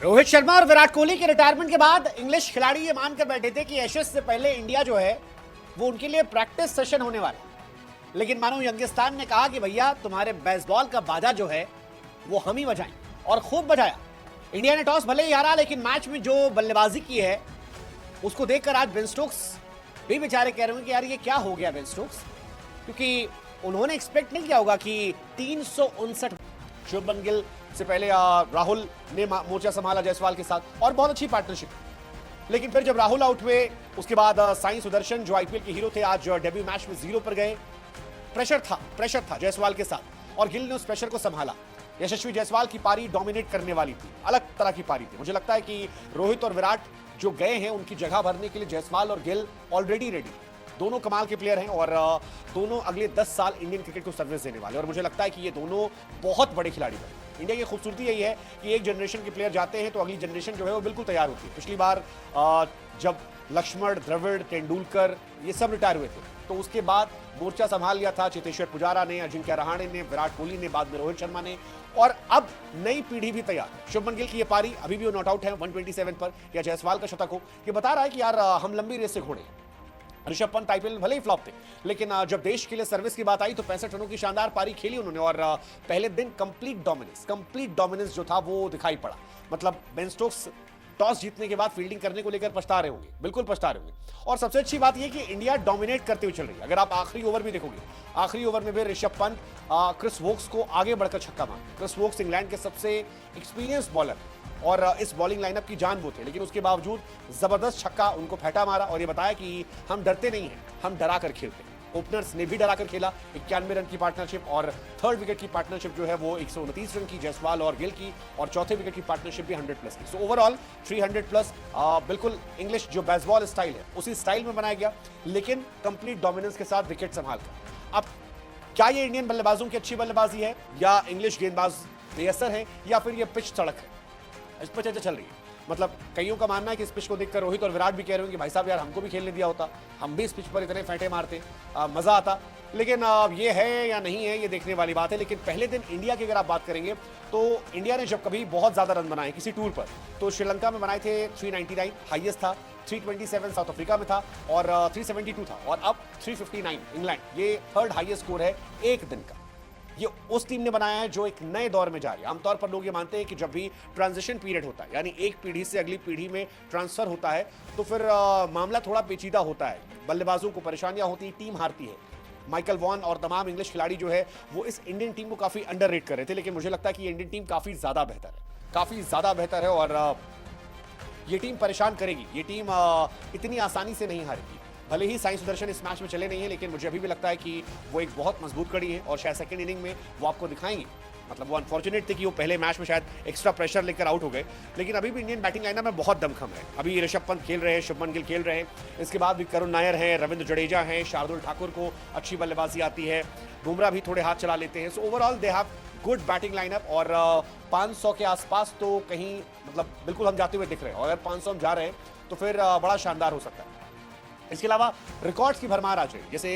रोहित शर्मा और विराट कोहली के रिटायरमेंट के बाद इंग्लिश खिलाड़ी ये मानकर बैठे थे कि एशेज से पहले इंडिया जो है वो उनके लिए प्रैक्टिस सेशन होने वाला है। लेकिन मानो यंगिस्तान ने कहा कि भैया तुम्हारे बेसबॉल का बाजा जो है वो हम ही बजाएं, और खूब बजाया। इंडिया ने टॉस भले ही हारा, लेकिन मैच में जो बल्लेबाजी की है उसको देखकर आज बेन स्टोक्स भी बेचारे कह रहे हैं कि यार ये क्या हो गया बेन स्टोक्स, क्योंकि उन्होंने एक्सपेक्ट नहीं किया होगा कि 359। शुभमन गिल से पहले राहुल ने मोर्चा संभाला जायसवाल के साथ और बहुत अच्छी पार्टनरशिप। लेकिन फिर जब राहुल आउट हुए उसके बाद साई सुदर्शन जो आईपीएल के हीरो थे आज डेब्यू मैच में 0 पर गए। प्रेशर था जायसवाल के साथ और गिल ने उस प्रेशर को संभाला। यशस्वी जायसवाल की पारी डोमिनेट करने वाली थी, अलग तरह की पारी थी। मुझे लगता है कि रोहित और विराट जो गए हैं उनकी जगह भरने के लिए जायसवाल और गिल ऑलरेडी रेडी। दोनों कमाल के प्लेयर हैं और दोनों अगले 10 साल इंडियन क्रिकेट को सर्विस देने वाले, और मुझे लगता है कि ये दोनों बहुत बड़े खिलाड़ी बने। इंडिया की खूबसूरती यही है कि एक जनरेशन के प्लेयर जाते हैं तो अगली जनरेशन जो है वो बिल्कुल तैयार होती है। पिछली बार जब लक्ष्मण, द्रविड़, तेंदुलकर ये सब रिटायर हुए थे तो उसके बाद मोर्चा संभाल लिया था चेतेश्वर पुजारा ने, अजिंक्य रहाणे ने, विराट कोहली ने, बाद में रोहित शर्मा ने, और अब नई पीढ़ी भी तैयार। शुभमन गिल की ये पारी अभी भी वो नॉट आउट है 127 पर, या जायसवाल का शतक हो, ये बता रहा है कि यार हम लंबी रेस से घोड़े। ऋषभ पंत आईपीएल भले ही फ्लॉप थे, लेकिन जब देश के लिए सर्विस की बात आई तो 65 रनों की शानदार पारी खेली उन्होंने, और पहले दिन कंप्लीट डोमिनेंस जो था वो दिखाई पड़ा। मतलब बेन स्टोक्स टॉस जीतने के बाद फील्डिंग करने को लेकर पछता रहे होंगे, बिल्कुल पछता रहे होंगे। और सबसे अच्छी बात यह कि इंडिया डोमिनेट करते हुए चल रही है। अगर आप आखिरी ओवर भी देखोगे, आखिरी ओवर में भी ऋषभ पंत क्रिस वोक्स को आगे बढ़कर छक्का मारा। क्रिस वोक्स इंग्लैंड के सबसे एक्सपीरियंस बॉलर और इस बॉलिंग लाइनअप की जान वो थे, लेकिन उसके बावजूद जबरदस्त छक्का उनको फेंटा मारा और ये बताया कि हम डरते नहीं हैं, हम डरा कर खेलते हैं। ओपनर्स ने भी डरा कर खेला। 91 रन की पार्टनरशिप और थर्ड विकेट की पार्टनरशिप जो है वो 129 रन की जायसवाल और गिल की, और चौथे विकेट की पार्टनरशिप भी 100 प्लस की। So overall 300 plus. बिल्कुल इंग्लिश जो बेसबॉल स्टाइल है उसी स्टाइल में बनाया गया, लेकिन कंप्लीट डोमिनेंस के साथ विकेट संभाल कर। अब क्या ये इंडियन बल्लेबाजों की अच्छी बल्लेबाजी है, या इंग्लिश गेंदबाज बेअसर है, या फिर ये पिच सड़क है, इस पर चर्चा चल रही है। मतलब कईयों का मानना है कि इस पिच को देखकर रोहित और विराट भी कह रहे हैं कि भाई साहब यार हमको भी खेलने दिया होता, हम भी इस पिच पर इतने फेंटे मारते, मजा आता। लेकिन ये है या नहीं है ये देखने वाली बात है। लेकिन पहले दिन इंडिया की अगर आप बात करेंगे तो इंडिया ने जब कभी बहुत ज्यादा रन बनाए किसी टूर पर तो श्रीलंका में बनाए थे 399, हाईएस्ट था 327 साउथ अफ्रीका में था, और 372 था, और अब 359 इंग्लैंड। ये थर्ड हाईएस्ट स्कोर है एक दिन का। ये उस टीम ने बनाया है जो एक नए दौर में जा रही है। आमतौर पर लोग ये मानते हैं कि जब भी ट्रांजिशन पीरियड होता है, यानी एक पीढ़ी से अगली पीढ़ी में ट्रांसफर होता है, तो फिर मामला थोड़ा पेचीदा होता है, बल्लेबाजों को परेशानियां होती, टीम हारती है। माइकल वॉन और तमाम इंग्लिश खिलाड़ी जो है वो इस इंडियन टीम को काफी अंडररेट कर रहे थे, लेकिन मुझे लगता है कि ये इंडियन टीम काफी ज्यादा बेहतर है, और ये टीम परेशान करेगी। ये टीम इतनी आसानी से नहीं हारेगी। भले ही साई सुदर्शन इस मैच में चले नहीं है, लेकिन मुझे अभी भी लगता है कि वो एक बहुत मजबूत कड़ी है, और शायद सेकंड इनिंग में वो आपको दिखाएंगे। मतलब वो अनफॉर्चुनेट थे कि वो पहले मैच में शायद एक्स्ट्रा प्रेशर लेकर आउट हो गए, लेकिन अभी भी इंडियन बैटिंग लाइनअप में बहुत दमखम है। अभी ऋषभ पंत खेल रहे हैं, शुभमन गिल खेल रहे हैं, इसके बाद भी करुण नायर हैं, रविंद्र जडेजा हैं, शार्दुल ठाकुर को अच्छी बल्लेबाजी आती है, बुमराह भी थोड़े हाथ चला लेते हैं। So overall they have good batting lineup, और 500 के आसपास तो कहीं मतलब बिल्कुल हम जाते हुए दिख रहे हैं, और अगर 500 हम जा रहे हैं तो फिर बड़ा शानदार हो सकता है। इसके अलावा रिकॉर्ड्स की भरमार आज है, जैसे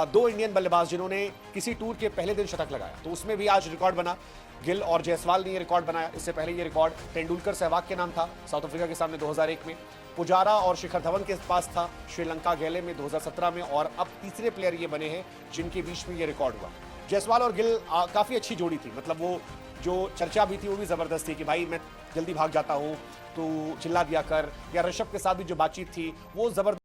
2 इंडियन बल्लेबाज जिन्होंने किसी टूर के पहले दिन शतक लगाया, तो उसमें भी आज रिकॉर्ड बना। गिल और जायसवाल ने ये रिकॉर्ड बनाया। इससे पहले ये रिकॉर्ड तेंदुलकर, सहवाग के नाम था साउथ अफ्रीका के सामने 2001 में, पुजारा और शिखर धवन के पास था श्रीलंका गैले में 2017 में, और अब तीसरे प्लेयर ये बने हैं जिनके बीच में ये रिकॉर्ड हुआ। जायसवाल और गिल काफी अच्छी जोड़ी थी। मतलब वो जो चर्चा भी थी वो भी जबरदस्त थी कि भाई मैं जल्दी भाग जाता हूँ तो चिल्ला दिया कर, या ऋषभ के साथ भी जो बातचीत थी वो जबरदस्त